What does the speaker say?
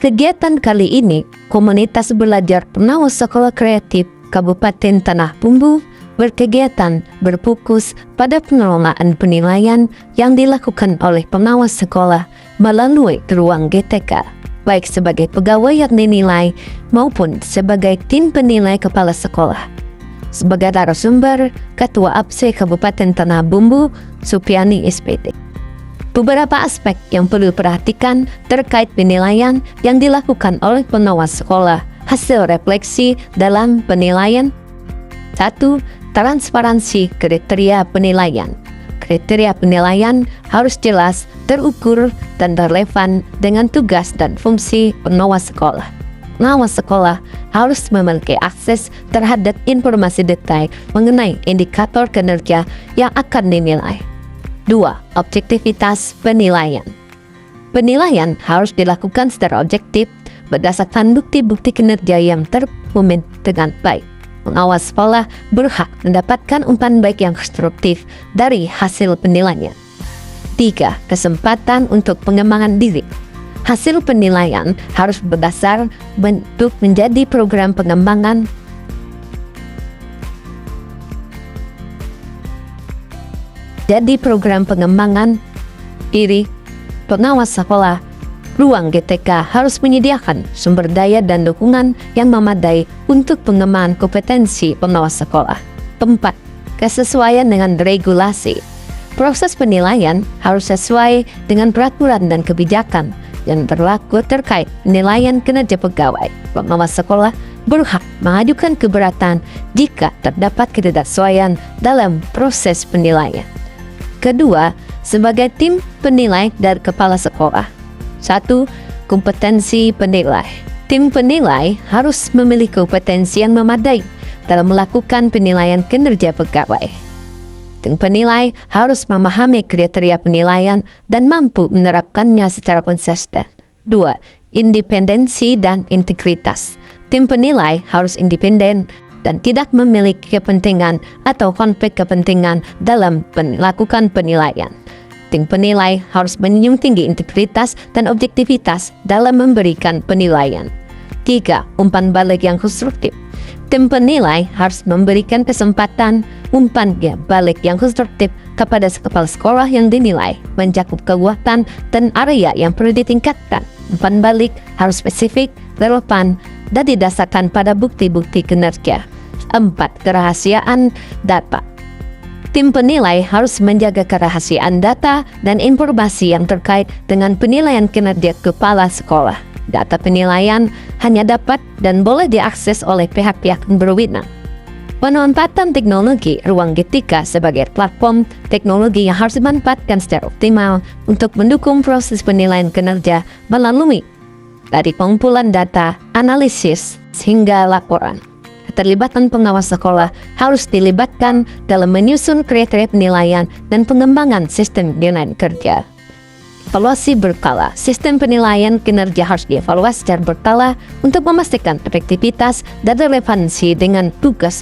Kegiatan kali ini, komunitas belajar pengawas sekolah kreatif Kabupaten Tanah Bumbu berkegiatan berfokus pada pengelolaan penilaian yang dilakukan oleh pengawas sekolah melalui ruang GTK, baik sebagai pegawai yang dinilai maupun sebagai tim penilai kepala sekolah. Sebagai narasumber, Ketua APSE Kabupaten Tanah Bumbu, Supiani SPD. Beberapa aspek yang perlu perhatikan terkait penilaian yang dilakukan oleh pengawas sekolah. Hasil refleksi dalam penilaian. 1. Transparansi kriteria penilaian. Kriteria penilaian harus jelas, terukur, dan relevan dengan tugas dan fungsi pengawas sekolah. Pengawas sekolah harus memiliki akses terhadap informasi detail mengenai indikator kinerja yang akan dinilai. 2. Objektivitas penilaian. Penilaian harus dilakukan secara objektif berdasarkan bukti-bukti kinerja yang terpenuhi dengan baik. Pengawas sekolah berhak mendapatkan umpan baik yang konstruktif dari hasil penilaian. 3. Kesempatan untuk pengembangan diri. Hasil penilaian harus berdasar bentuk menjadi program pengembangan diri. Pengawas sekolah ruang GTK harus menyediakan sumber daya dan dukungan yang memadai untuk pengembangan kompetensi pengawas sekolah. 4. Kesesuaian dengan regulasi. Proses penilaian harus sesuai dengan peraturan dan kebijakan yang berlaku terkait penilaian kinerja pegawai. Pengawas sekolah berhak mengajukan keberatan jika terdapat ketidaksesuaian dalam proses penilaian. Kedua, sebagai tim penilai dari kepala sekolah. 1. Kompetensi penilai. Tim penilai harus memiliki kompetensi yang memadai dalam melakukan penilaian kinerja pegawai. Tim penilai harus memahami kriteria penilaian dan mampu menerapkannya secara konsisten. 2. Independensi dan integritas. Tim penilai harus independen dan tidak memiliki kepentingan atau konflik kepentingan dalam melakukan penilaian. Tim penilai harus menjunjung tinggi integritas dan objektivitas dalam memberikan penilaian. 3. Umpan balik yang konstruktif. Tim penilai harus memberikan kesempatan umpan balik yang konstruktif kepada kepala sekolah yang dinilai, mencakup kekuatan dan area yang perlu ditingkatkan. Umpan balik harus spesifik, relevan, dan didasarkan pada bukti-bukti kinerja. 4. Kerahasiaan data. Tim penilai harus menjaga kerahasiaan data dan informasi yang terkait dengan penilaian kinerja kepala sekolah. Data penilaian hanya dapat dan boleh diakses oleh pihak-pihak yang berwenang. Pemanfaatan teknologi ruang GTK sebagai platform teknologi yang harus dimanfaatkan secara optimal untuk mendukung proses penilaian kinerja melalui dari pengumpulan data, analisis, hingga laporan. Keterlibatan pengawas sekolah harus dilibatkan dalam menyusun kriteria penilaian dan pengembangan sistem penilaian kerja. Evaluasi berkala. Sistem penilaian kinerja harus dievaluasi secara berkala untuk memastikan efektivitas dan relevansi dengan tugas